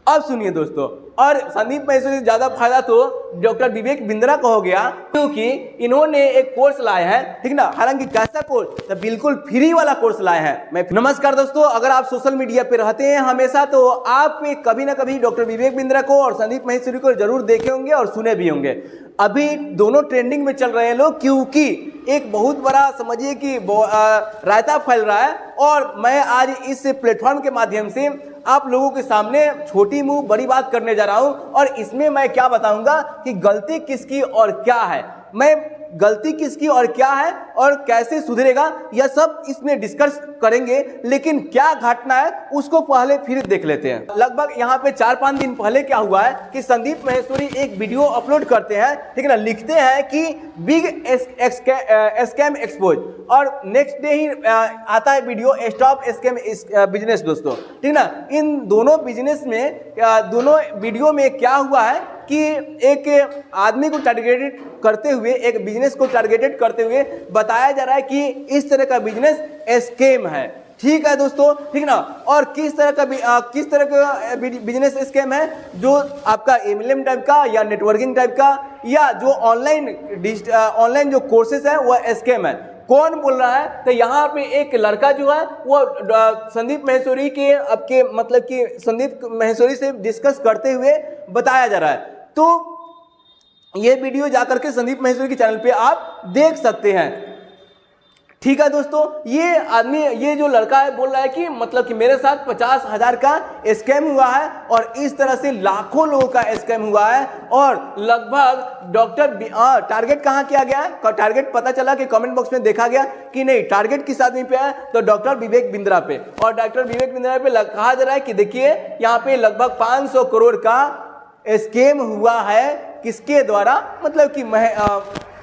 अब सुनिए दोस्तों, और संदीप महेश्वरी से ज्यादा फायदा तो डॉक्टर विवेक बिंद्रा को हो गया, क्योंकि इन्होंने एक कोर्स लाया है, ठीक ना। हालांकि कैसा कोर्स, तो बिल्कुल फ्री वाला कोर्स लाया है। मैं नमस्कार दोस्तों, अगर आप सोशल मीडिया पे रहते हैं हमेशा, तो आप कभी ना कभी डॉक्टर विवेक बिंद्रा को और संदीप महेश्वरी को जरूर देखे होंगे और सुने भी होंगे। अभी दोनों ट्रेंडिंग में चल रहे हैं लोग, क्योंकि एक बहुत बड़ा समझिए कि रायता फैल रहा है। और मैं आज इस प्लेटफॉर्म के माध्यम से आप लोगों के सामने छोटी मुंह बड़ी बात करने जा रहा हूं, और इसमें मैं क्या बताऊंगा कि गलती किसकी और क्या है, मैं गलती किसकी और क्या है और कैसे सुधरेगा, यह सब इसमें डिस्कस करेंगे। लेकिन क्या घटना है उसको पहले फिर देख लेते हैं। लगभग यहाँ पे 4-5 दिन पहले क्या हुआ है कि संदीप महेश्वरी एक वीडियो अपलोड करते हैं, ठीक है ना। लिखते हैं कि बिग स्कैम एक्सपोज, और नेक्स्ट डे ही आता है वीडियो स्टॉप स्कैम बिजनेस दोस्तों, ठीक ना। इन दोनों बिजनेस में, दोनों वीडियो में क्या हुआ है कि एक आदमी को टारगेटेड करते हुए, एक बिजनेस को टारगेटेड करते हुए बताया जा रहा है कि इस तरह का बिजनेस स्कैम है, ठीक है दोस्तों, ठीक ना। और किस तरह का बिजनेस स्कैम है, जो आपका एमएलएम टाइप का या नेटवर्किंग टाइप का, या जो ऑनलाइन जो कोर्सेज है वह स्कैम है। कौन बोल रहा है, तो यहाँ पे एक लड़का जो है वो संदीप महेश्वरी के आपके मतलब कि संदीप महेश्वरी से डिस्कस करते हुए बताया जा रहा है। तो ये वीडियो जाकर के संदीप महेश्वरी के चैनल पे आप देख सकते हैं, ठीक है दोस्तों। ये आदमी, ये जो लड़का है, बोल रहा है कि मतलब कि मेरे साथ 50,000 का स्कैम हुआ है, और इस तरह से लाखों लोगों का स्कैम हुआ है। और लगभग टारगेट कहाँ किया गया है, टारगेट पता चला कि कमेंट बॉक्स में देखा गया कि नहीं, टारगेट किस आदमी पे है, तो डॉक्टर विवेक बिंद्रा पे। और डॉक्टर विवेक बिंद्रा पे कहा जा रहा है कि देखिए यहाँ पे लगभग 500 करोड़ का स्कैम हुआ है, किसके द्वारा, मतलब कि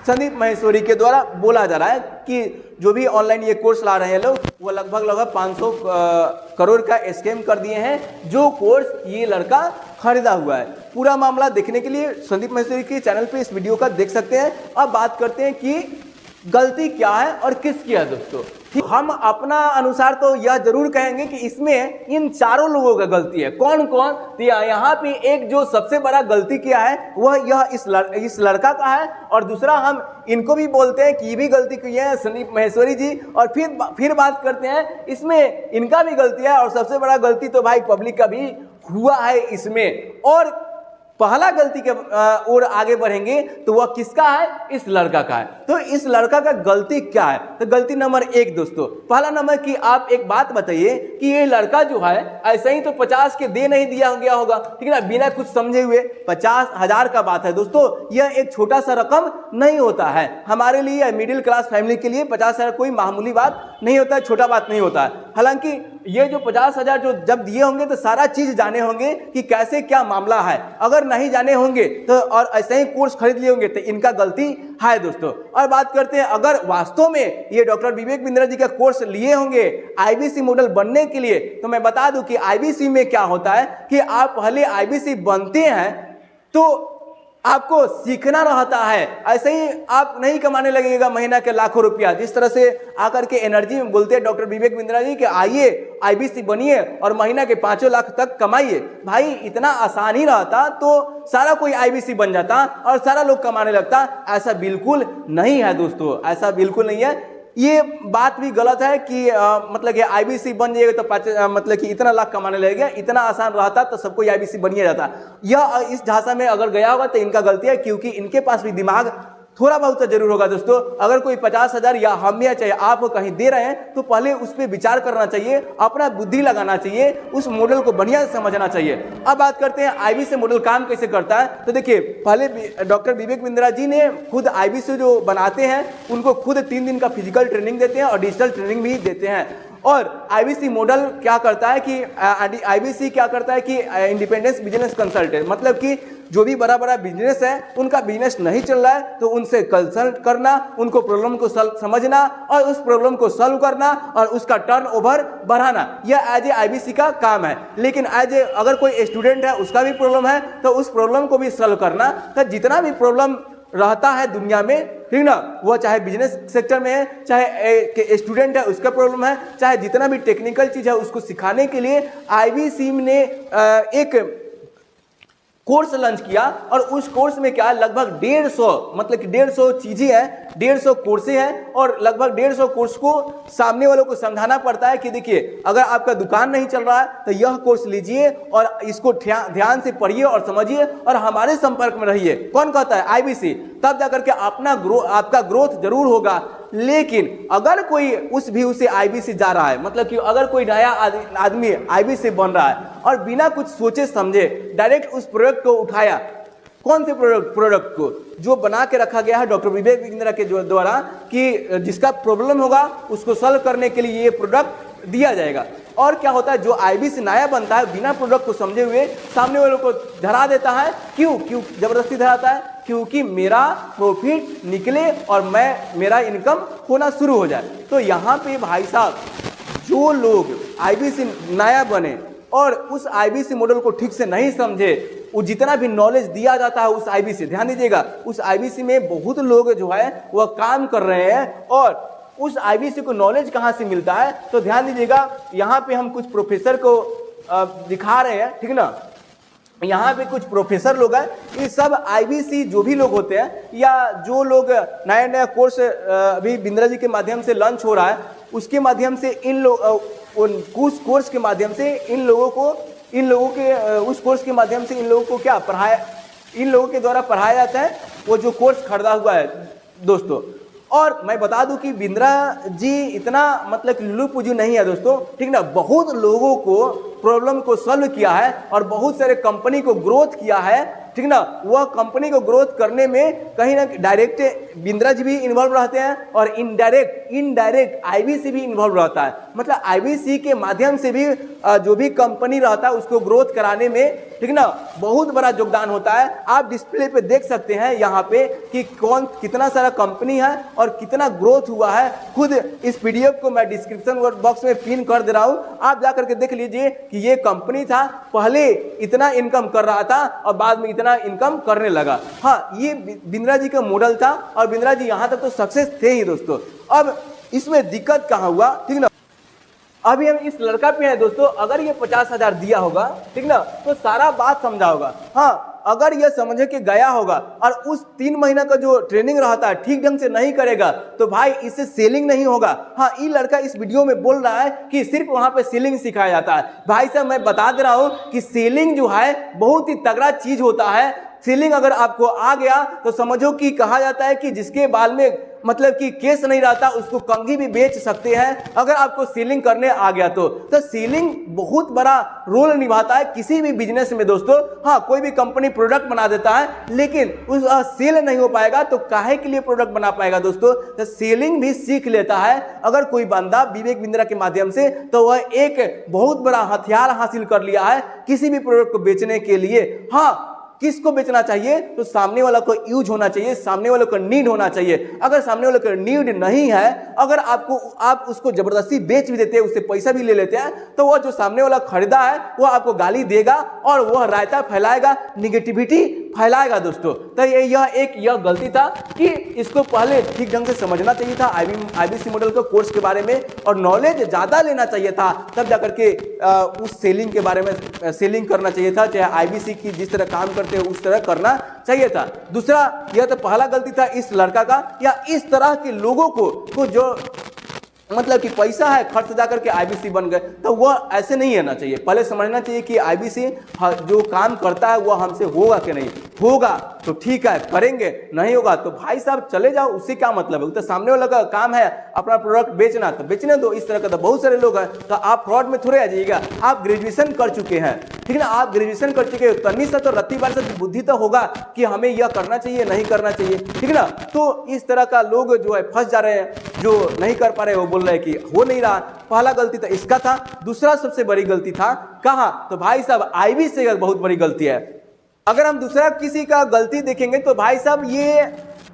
संदीप महेश्वरी के द्वारा बोला जा रहा है कि जो भी ऑनलाइन ये कोर्स ला रहे हैं लोग, वो लगभग 500 करोड़ का स्कैम कर दिए हैं, जो कोर्स ये लड़का खरीदा हुआ है। पूरा मामला देखने के लिए संदीप महेश्वरी के चैनल पे इस वीडियो का देख सकते हैं। अब बात करते हैं कि गलती क्या है और किसकी है दोस्तों। हम अपना अनुसार तो यह जरूर कहेंगे कि इसमें इन चारों लोगों का गलती है। कौन कौन, तो यहाँ पे एक जो सबसे बड़ा गलती किया है वह यह इस लड़का का है, और दूसरा हम इनको भी बोलते हैं कि ये भी गलती की है संदीप महेश्वरी जी। और फिर बात करते हैं इसमें इनका भी गलती है, और सबसे बड़ा गलती तो भाई पब्लिक का भी हुआ है इसमें। और पहला गलती के ओर आगे बढ़ेंगे तो वह किसका है, इस लड़का का है। तो इस लड़का का गलती क्या है, तो गलती नंबर 1 दोस्तों, पहला नंबर कि आप एक बात बताइए कि ये लड़का जो है ऐसे ही तो 50 के दे नहीं दिया गया होगा, ठीक है ना, बिना कुछ समझे हुए। 50,000 का बात है दोस्तों, यह एक छोटा सा रकम नहीं होता है हमारे लिए, मिडिल क्लास फैमिली के लिए 50,000 कोई मामूली बात नहीं होता है, छोटा बात नहीं होता है। हालांकि ये जो 50,000 जो जब दिए होंगे तो सारा चीज जाने होंगे कि कैसे क्या मामला है। अगर नहीं जाने होंगे तो और ऐसे ही कोर्स खरीद लिए होंगे तो इनका गलती है दोस्तों। और बात करते हैं, अगर वास्तव में ये डॉक्टर विवेक बिंद्रा जी का कोर्स लिए होंगे आईबीसी मॉडल बनने के लिए, तो मैं बता दूं कि आईबीसी में क्या होता है कि आप पहले आईबीसी बनते हैं तो आपको सीखना रहता है। ऐसे ही आप नहीं कमाने लगेगा महीना के लाखों रुपया, जिस तरह से आकर के एनर्जी में बोलते हैं डॉक्टर विवेक बिंद्रा जी कि आइए आईबीसी बनिए और महीना के 5 लाख तक कमाइए। भाई इतना आसान ही रहता तो सारा कोई आईबीसी बन जाता और सारा लोग कमाने लगता। ऐसा बिल्कुल नहीं है दोस्तों, ऐसा बिल्कुल नहीं है। ये बात भी गलत है कि मतलब कि आईबीसी बन जाएगा तो मतलब कि इतना लाख कमाने लगेगा, इतना आसान रहता तो सबको आईबीसी बनिए जाता। यह इस झांसा में अगर गया होगा तो इनका गलती है, क्योंकि इनके पास भी दिमाग थोड़ा बहुत तो जरूर होगा दोस्तों। अगर कोई 50,000 या हम या चाहे आप कहीं दे रहे हैं तो पहले उस पर विचार करना चाहिए, अपना बुद्धि लगाना चाहिए, उस मॉडल को बढ़िया समझना चाहिए। अब बात करते हैं आईबीसी मॉडल काम कैसे करता है। तो देखिए, पहले डॉक्टर विवेक बिंद्रा जी ने खुद आईबीसी जो बनाते हैं उनको खुद 3 दिन का फिजिकल ट्रेनिंग देते हैं और डिजिटल ट्रेनिंग भी देते हैं। और आईबीसी मॉडल क्या करता है कि आईबीसी क्या करता है कि इंडिपेंडेंस बिजनेस कंसल्टेंट, मतलब कि जो भी बड़ा बड़ा बिजनेस है उनका बिजनेस नहीं चल रहा है तो उनसे कंसल्ट करना, उनको प्रॉब्लम को समझना और उस प्रॉब्लम को सॉल्व करना और उसका टर्नओवर बढ़ाना, यह एज ए आईबीसी का काम है। लेकिन एज ए अगर कोई स्टूडेंट है उसका भी प्रॉब्लम है तो उस प्रॉब्लम को भी सॉल्व करना। तो जितना भी प्रॉब्लम रहता है दुनिया में, ठीक ना, वो चाहे बिजनेस सेक्टर में है, चाहे स्टूडेंट है उसका प्रॉब्लम है, चाहे जितना भी टेक्निकल चीज है उसको सिखाने के लिए आईबीसी ने एक कोर्स लॉन्च किया और उस कोर्स में क्या लगभग 150 मतलब कि 150 चीजें हैं, 150 कोर्सें हैं और लगभग 150 कोर्स को सामने वालों को समझाना पड़ता है कि देखिए अगर आपका दुकान नहीं चल रहा है तो यह कोर्स लीजिए और इसको ध्यान से पढ़िए और समझिए और हमारे संपर्क में रहिए। कौन कहता है? आईबीसी। तब जाकर के आपका ग्रोथ जरूर होगा। लेकिन अगर कोई उसे आईबीसी जा रहा है, मतलब कि अगर कोई नया आदमी आईबीसी बन रहा है और बिना कुछ सोचे समझे डायरेक्ट उस प्रोडक्ट को उठाया, कौन से प्रोडक्ट को जो बना के रखा गया है डॉक्टर विवेक बिंद्रा के द्वारा कि जिसका प्रॉब्लम होगा उसको सॉल्व करने के लिए ये प्रोडक्ट दिया जाएगा। और क्या होता है, जो आईबीसी नया बनता है बिना प्रोडक्ट को समझे हुए सामने वालों को धरा देता है। क्यों जबरदस्ती धराता है? क्योंकि मेरा प्रॉफिट निकले और मेरा इनकम होना शुरू हो जाए। तो यहाँ पे भाई साहब, जो लोग आईबीसी नया बने और उस आईबीसी मॉडल को ठीक से नहीं समझे, वो जितना भी नॉलेज दिया जाता है उस आईबीसी, ध्यान दीजिएगा, उस आईबीसी में बहुत लोग जो है वह काम कर रहे हैं। और उस आईबीसी को नॉलेज कहाँ से मिलता है? तो ध्यान दीजिएगा, यहाँ पे हम कुछ प्रोफेसर को दिखा रहे हैं, ठीक ना। यहाँ पे कुछ प्रोफेसर लोग हैं, ये सब आईबीसी जो भी लोग होते हैं या जो लोग नया कोर्स अभी बिंद्रा जी के माध्यम से लॉन्च हो रहा है, उसके माध्यम से उस कोर्स के माध्यम से इन लोगों को क्या पढ़ाया, इन लोगों के द्वारा पढ़ाया जाता है वो जो कोर्स खरीदा हुआ है दोस्तों। और मैं बता दूं कि बिंद्रा जी इतना मतलब कि लुलु पुजू नहीं है दोस्तों, ठीक ना। बहुत लोगों को प्रॉब्लम को सॉल्व किया है और बहुत सारे कंपनी को ग्रोथ किया है, ठीक ना। वह कंपनी को ग्रोथ करने में कहीं ना डायरेक्ट बिंद्रा जी भी इन्वॉल्व रहते हैं और इनडायरेक्ट आईबीसी भी इन्वॉल्व रहता है। मतलब आईबीसी के माध्यम से भी जो भी कंपनी रहता है उसको ग्रोथ कराने में, ठीक ना, बहुत बड़ा योगदान होता है। आप डिस्प्ले पे देख सकते हैं यहाँ पे कि कितना सारा कंपनी है और कितना ग्रोथ हुआ है। खुद इस पीडीएफ को मैं डिस्क्रिप्शन बॉक्स में पिन कर दे रहा हूँ, आप जाकर के देख लीजिए कि ये कंपनी था, पहले इतना इनकम कर रहा था और बाद में इतना इनकम करने लगा। हाँ, ये बिंद्रा जी का मॉडल था और बिंद्रा जी यहाँ तक तो सक्सेस थे ही दोस्तों। अब इसमें दिक्कत कहाँ हुआ, ठीक ना। अभी हम इस लड़का पे हैं दोस्तों, अगर ये 50,000 दिया होगा, ठीक ना, तो सारा बात समझा होगा। हाँ, अगर ये समझे कि गया होगा और उस 3 महीना का जो ट्रेनिंग रहता है ठीक ढंग से नहीं करेगा तो भाई इससे सेलिंग नहीं होगा। हाँ, ये लड़का इस वीडियो में बोल रहा है कि सिर्फ वहां पे सेलिंग सिखाया जाता है। भाई साहब, मैं बता दे रहा हूं कि सेलिंग जो है बहुत ही तगड़ा चीज होता है। सेलिंग अगर आपको आ गया तो समझो कि कहा जाता है कि जिसके बाल में मतलब कि केस नहीं रहता उसको कंघी भी बेच सकते हैं अगर आपको सेलिंग करने आ गया तो सेलिंग बहुत बड़ा रोल निभाता है किसी भी बिजनेस में दोस्तों। हाँ, कोई भी कंपनी प्रोडक्ट बना देता है लेकिन उस सेल नहीं हो पाएगा तो काहे के लिए प्रोडक्ट बना पाएगा दोस्तों। तो सेलिंग भी सीख लेता है अगर कोई बंदा विवेक बिंद्रा के माध्यम से, तो वह एक बहुत बड़ा हथियार हासिल कर लिया है किसी भी प्रोडक्ट को बेचने के लिए। हाँ, किसको बेचना चाहिए? तो सामने वाला को यूज होना चाहिए, सामने वाले को नीड होना चाहिए। अगर सामने वाले को नीड नहीं है, अगर आप उसको जबरदस्ती बेच भी देते हैं, उससे पैसा भी ले लेते हैं, तो वह जो सामने वाला खरीदा है वह आपको गाली देगा और वह रायता फैलाएगा, निगेटिविटी फैलाएगा दोस्तों। तो यह गलती था कि इसको पहले ठीक ढंग से समझना चाहिए था आईबीसी मॉडल के कोर्स के बारे में और नॉलेज ज्यादा लेना चाहिए था, तब जाकर के उस सेलिंग के बारे में सेलिंग करना चाहिए था। चाहे आईबीसी की जिस तरह काम करते हैं उस तरह करना चाहिए था। दूसरा, यह तो पहला गलती था इस लड़का का, या इस तरह के लोगों को जो मतलब कि पैसा है खर्च जाकर के आईबीसी बन गए, तो वह ऐसे नहीं रहना चाहिए। पहले समझना चाहिए कि आईबीसी जो काम करता है वह हमसे होगा कि नहीं होगा, तो ठीक है करेंगे, नहीं होगा तो भाई साहब चले जाओ, उससे क्या मतलब है। तो सामने वाला का काम है अपना प्रोडक्ट बेचना, तो बेचने दो। इस तरह का तो बहुत सारे लोग हैं, तो आप फ्रॉड में थोड़े आ जाइएगा। आप ग्रेजुएशन कर चुके हैं, ठीक है ना, आप ग्रेजुएशन कर चुके हैं, तन्नी सा तो रत्ती बार से बुद्धि तो होगा कि हमें यह करना चाहिए नहीं करना चाहिए, ठीक है ना। तो इस तरह का लोग जो है फंस जा रहे हैं, जो नहीं कर पा रहे वो बोल रहे हैं कि हो नहीं रहा। पहला गलती तो इसका था। दूसरा सबसे बड़ी गलती था कहाँ? तो भाई साहब आईबीसी का बहुत बड़ी गलती है। अगर हम दूसरा किसी का गलती देखेंगे तो भाई साहब ये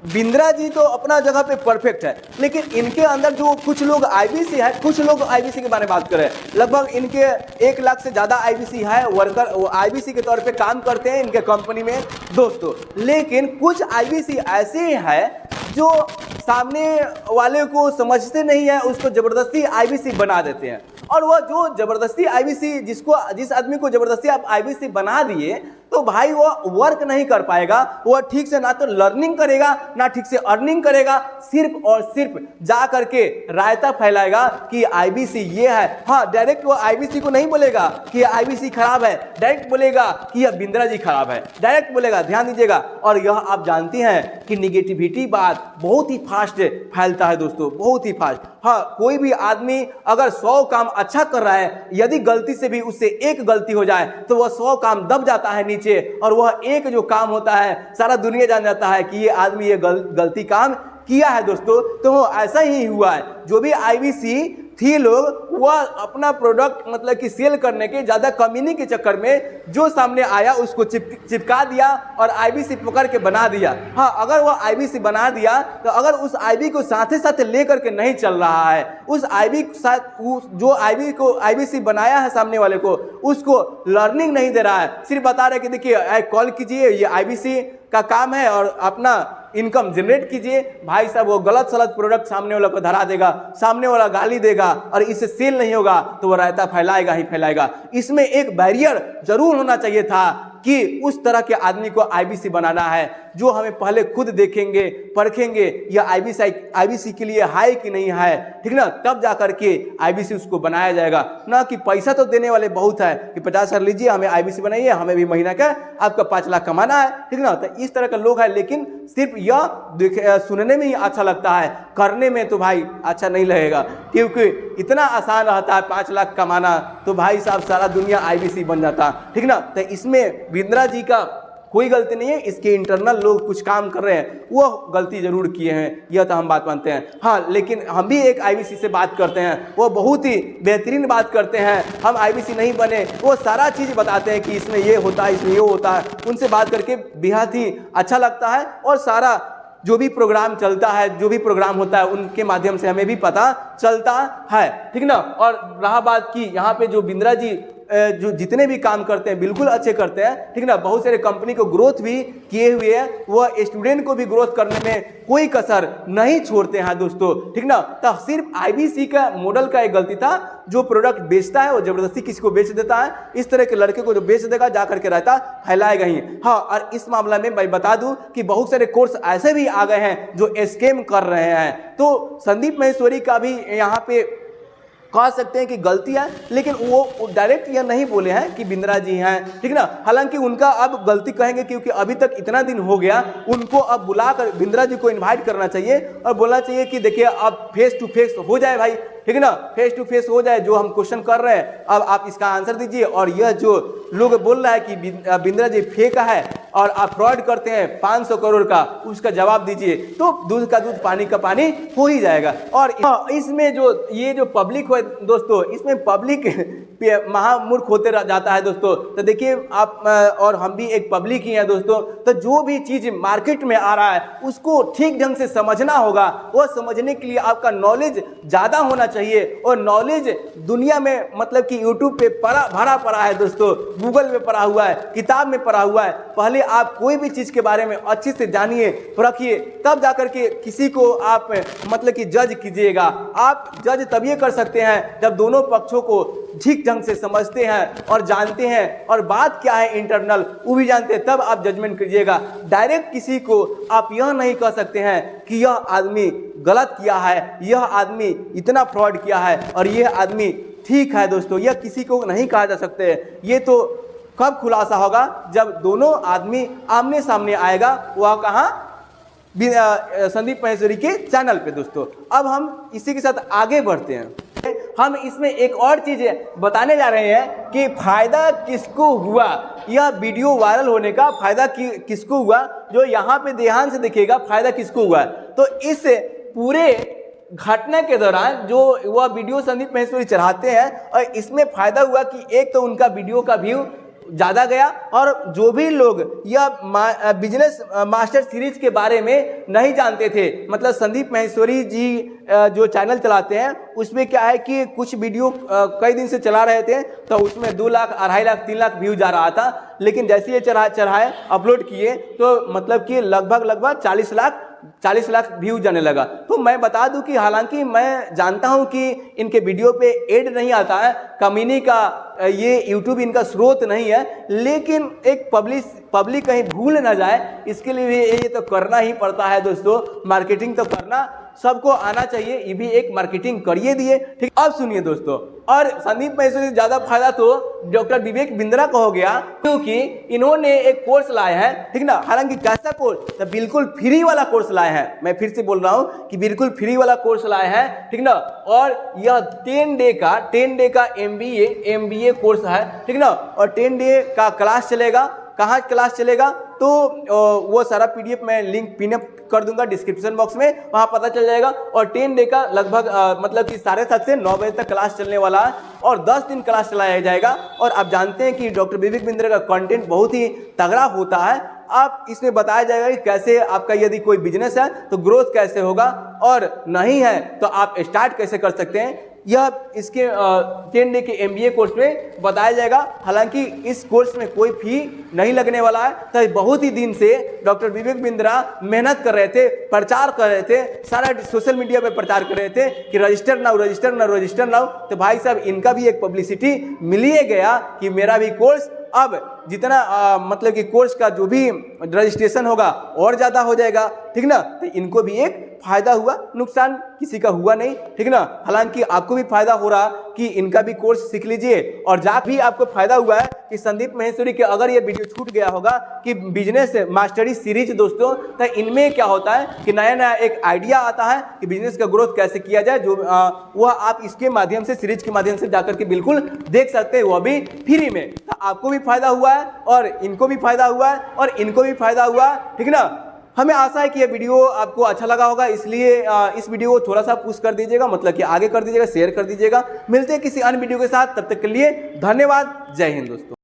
बिंद्रा जी तो अपना जगह पे परफेक्ट है, लेकिन इनके अंदर जो कुछ लोग आईबीसी है, कुछ लोग आईबीसी के बारे में बात करें, लगभग इनके 1 लाख से ज्यादा आईबीसी है, वर्कर वो आईबीसी के तौर पे काम करते हैं इनके कंपनी में दोस्तों। लेकिन कुछ आईबीसी ऐसे हैं जो सामने वाले को समझते नहीं है, उसको जबरदस्ती आईबीसी बना देते हैं। और वह जो जबरदस्ती आईबीसी जिस आदमी को जबरदस्ती आप आईबीसी बना दिए, तो भाई वो वर्क नहीं कर पाएगा, वो ठीक से ना तो लर्निंग करेगा ना ठीक से अर्निंग करेगा, सिर्फ और सिर्फ जा करके रायता फैलाएगा कि आईबीसी ये है। हाँ, डायरेक्ट वो आईबीसी को नहीं बोलेगा कि आईबीसी खराब है, डायरेक्ट बोलेगा कि यह बिंद्रा जी खराब है, डायरेक्ट बोलेगा, ध्यान दीजिएगा। और यह आप जानते हैं कि निगेटिविटी बात बहुत ही फास्ट फैलता है दोस्तों, बहुत ही फास्ट। हाँ, कोई भी आदमी अगर 100 काम अच्छा कर रहा है, यदि गलती से भी उससे एक गलती हो जाए तो वह 100 काम दब जाता है नीचे, और वह एक जो काम होता है सारा दुनिया जान जाता है कि ये आदमी ये गलती काम किया है दोस्तों। तो ऐसा ही हुआ है, जो भी आईबीसी थी लोग, वह अपना प्रोडक्ट मतलब कि सेल करने के ज़्यादा कमीनी के चक्कर में जो सामने आया उसको चिपका दिया और आईबीसी पकड़ के बना दिया। हाँ, अगर वह आईबीसी बना दिया तो अगर उस आईबी को साथ ही साथ लेकर के नहीं चल रहा है, उस आईबी के साथ जो आईबी को आईबीसी बनाया है सामने वाले को, उसको लर्निंग नहीं दे रहा है, सिर्फ बता रहे कि देखिए कॉल कीजिए, ये आईबीसी का काम है और अपना इनकम जनरेट कीजिए। भाई साहब, वो गलत सलत प्रोडक्ट सामने वाला को धरा देगा, सामने वाला गाली देगा और इससे सेल नहीं होगा तो वो रायता फैलाएगा ही फैलाएगा। इसमें एक बैरियर जरूर होना चाहिए था कि उस तरह के आदमी को आईबीसी बनाना है, जो हमें पहले खुद देखेंगे, परखेंगे यह आईबीसी के लिए है कि नहीं है, ठीक ना, तब जा करके आईबीसी उसको बनाया जाएगा। ना कि पैसा तो देने वाले बहुत है कि 50,000 लीजिए, हमें आईबीसी बनाइए, हमें भी महीना का आपका 5 लाख कमाना है, ठीक ना। तो इस तरह का लोग है, लेकिन सिर्फ यह सुनने में ही अच्छा लगता है, करने में तो भाई अच्छा नहीं लगेगा, क्योंकि इतना आसान रहता है 5 लाख कमाना, तो भाई साहब सारा दुनिया आईबीसी बन जाता, ठीक ना। तो इसमें बिंद्रा जी का कोई गलती नहीं है, इसके इंटरनल लोग कुछ काम कर रहे हैं, वो गलती जरूर किए हैं, यह तो हम बात मानते हैं। हाँ, लेकिन हम भी एक आईबीसी से बात करते हैं, वो बहुत ही बेहतरीन बात करते हैं। हम आईबीसी नहीं बने, वो सारा चीज़ बताते हैं कि इसमें ये होता है, इसमें ये होता है, उनसे बात करके बेहद ही अच्छा लगता है। और सारा जो भी प्रोग्राम चलता है, जो भी प्रोग्राम होता है, उनके माध्यम से हमें भी पता चलता है, ठीक ना। और रहा बात की यहाँ पे जो बिंद्रा जी जो जितने भी काम करते हैं बिल्कुल अच्छे करते हैं, ठीक ना। बहुत सारे कंपनी को ग्रोथ भी किए हुए हैं, वह स्टूडेंट को भी ग्रोथ करने में कोई कसर नहीं छोड़ते हैं दोस्तों, ठीक ना। तो सिर्फ आईबीसी का मॉडल का एक गलती था, जो प्रोडक्ट बेचता है वो जबरदस्ती किसी को बेच देता है, इस तरह के लड़के को जो बेच देगा जा करके रहता फैलाएगा ही। हाँ, और इस मामला में मैं बता दूं कि बहुत सारे कोर्स ऐसे भी आ गए हैं जो स्कैम कर रहे हैं। तो संदीप माहेश्वरी का भी यहाँ पे कह सकते हैं कि गलती है, लेकिन वो डायरेक्ट यह नहीं बोले हैं कि बिंद्रा जी हैं, ठीक ना। हालांकि उनका अब गलती कहेंगे, क्योंकि अभी तक इतना दिन हो गया, उनको अब बुलाकर बिंद्रा जी को इनवाइट करना चाहिए और बोलना चाहिए कि देखिए अब फेस टू फेस हो जाए भाई, ठीक है ना, फेस टू फेस हो जाए, जो हम क्वेश्चन कर रहे हैं अब आप इसका आंसर दीजिए, और यह जो लोग बोल रहा है कि बिंद्रा जी फेक है और आप फ्रॉड करते हैं 500 करोड़ का, उसका जवाब दीजिए, तो दूध का दूध पानी का पानी हो ही जाएगा। और इसमें जो ये जो पब्लिक है दोस्तों, इसमें पब्लिक महामूर्ख होते जाता है दोस्तों। तो देखिए आप और हम भी एक पब्लिक ही है दोस्तों, तो जो भी चीज मार्केट में आ रहा है उसको ठीक ढंग से समझना होगा। वो समझने के लिए आपका नॉलेज ज्यादा होना चाहिए, और नॉलेज दुनिया में मतलब कि यूट्यूब पे भरा पड़ा है दोस्तों, गूगल में पड़ा हुआ है, किताब में पड़ा हुआ है। पहले आप कोई भी चीज के बारे में अच्छे से जानिए, परखिए, तब जाकर के किसी को आप मतलब कि जज कीजिएगा। आप जज तभी कर सकते हैं जब दोनों पक्षों को ठीक ढंग से समझते हैं और जानते हैं, और बात क्या है इंटरनल वो भी जानते हैं, तब आप जजमेंट कीजिएगा। डायरेक्ट किसी को आप यह नहीं कह सकते हैं कि यह आदमी गलत किया है, यह आदमी इतना फ्रॉड किया है और यह आदमी ठीक है दोस्तों, यह किसी को नहीं कहा जा सकते। ये तो कब खुलासा होगा, जब दोनों आदमी आमने सामने आएगा, वह कहाँ, संदीप माहेश्वरी के चैनल पे दोस्तों। अब हम इसी के साथ आगे बढ़ते हैं। हम इसमें एक और चीज बताने जा रहे हैं कि फायदा किसको हुआ, यह वीडियो वायरल होने का फायदा किसको हुआ, जो यहाँ पे ध्यान से देखिएगा फायदा किसको हुआ। तो इस पूरे घटना के दौरान जो वह वीडियो संदीप माहेश्वरी चढ़ाते हैं, और इसमें फायदा हुआ कि एक तो उनका वीडियो का व्यू ज़्यादा गया, और जो भी लोग यह बिजनेस मास्टर सीरीज के बारे में नहीं जानते थे, मतलब संदीप माहेश्वरी जी जो चैनल चलाते हैं उसमें क्या है कि कुछ वीडियो कई दिन से चला रहे थे, तो उसमें 2 लाख 2.5 लाख 3 लाख व्यू जा रहा था, लेकिन जैसे ये चढ़ाए अपलोड किए तो मतलब कि लगभग 40 लाख 40 लाख व्यूज जाने लगा। तो मैं बता दूं कि हालांकि मैं जानता हूं कि इनके वीडियो पे एड नहीं आता है, कमीनी का ये यूट्यूब इनका स्रोत नहीं है, लेकिन एक पब्लिक कहीं भूल ना जाए इसके लिए ये तो करना ही पड़ता है दोस्तों। मार्केटिंग तो करना सबको आना चाहिए, ये भी एक मार्केटिंग करिए दिए, ठीक। अब सुनिए दोस्तों, और संदीप महसूरी से ज्यादा फायदा तो डॉक्टर विवेक बिंद्रा को हो गया, क्योंकि इन्होंने एक कोर्स लाया है, ठीक ना। हालांकि कैसा कोर्स, तो बिल्कुल फ्री वाला कोर्स लाए हैं। मैं फिर से बोल रहा हूं कि बिल्कुल फ्री वाला कोर्स लाए हैं, ठीक ना। और यह 10 डे का MBA कोर्स है, ठीक ना। और 10 डे का क्लास चलेगा। कहाँ क्लास चलेगा तो वो सारा PDF मैं लिंक पिनअप कर दूंगा डिस्क्रिप्शन बॉक्स में, वहाँ पता चल जाएगा। और 10 डे का लगभग मतलब कि 7:30 से 9 बजे तक क्लास चलने वाला है, और 10 दिन क्लास चलाया जाएगा। और आप जानते हैं कि डॉक्टर विवेक बिंद्रा का कंटेंट बहुत ही तगड़ा होता है। आप इसमें बताया जाएगा कि कैसे आपका यदि कोई बिजनेस है तो ग्रोथ कैसे होगा, और नहीं है तो आप स्टार्ट कैसे कर सकते हैं, यह इसके 10 डे के MBA कोर्स में बताया जाएगा। हालांकि इस कोर्स में कोई फी नहीं लगने वाला है। तो बहुत ही दिन से डॉक्टर विवेक बिंद्रा मेहनत कर रहे थे, प्रचार कर रहे थे, सारा सोशल मीडिया पे प्रचार कर रहे थे कि रजिस्टर नाउ। तो भाई साहब इनका भी एक पब्लिसिटी मिल ही गया कि मेरा भी कोर्स अब जितना मतलब कि कोर्स का जो भी रजिस्ट्रेशन होगा और ज़्यादा हो जाएगा, ठीक ना। तो इनको भी एक फायदा हुआ, नुकसान किसी का हुआ नहीं, ठीक ना। हालांकि आपको भी फायदा हो रहा कि इनका भी कोर्स सीख लीजिए। और जहाँ भी आपको फायदा हुआ है कि संदीप महसूरी के अगर ये वीडियो छूट गया होगा कि बिजनेस मास्टरी सीरीज दोस्तों, तो इनमें क्या होता है कि नया एक आइडिया आता है कि बिजनेस का ग्रोथ कैसे किया जाए, जो वह आप इसके माध्यम से, सीरीज के माध्यम से जाकर के बिल्कुल देख सकते हैं, वह भी फ्री में। तो आपको भी फायदा हुआ है, और इनको भी फायदा हुआ है, और इनको भी फायदा हुआ है, ठीक ना। हमें आशा है कि ये वीडियो आपको अच्छा लगा होगा, इसलिए इस वीडियो को थोड़ा सा पुश कर दीजिएगा, मतलब कि आगे कर दीजिएगा, शेयर कर दीजिएगा। मिलते हैं किसी अन्य वीडियो के साथ, तब तक के लिए धन्यवाद। जय हिंद दोस्तों।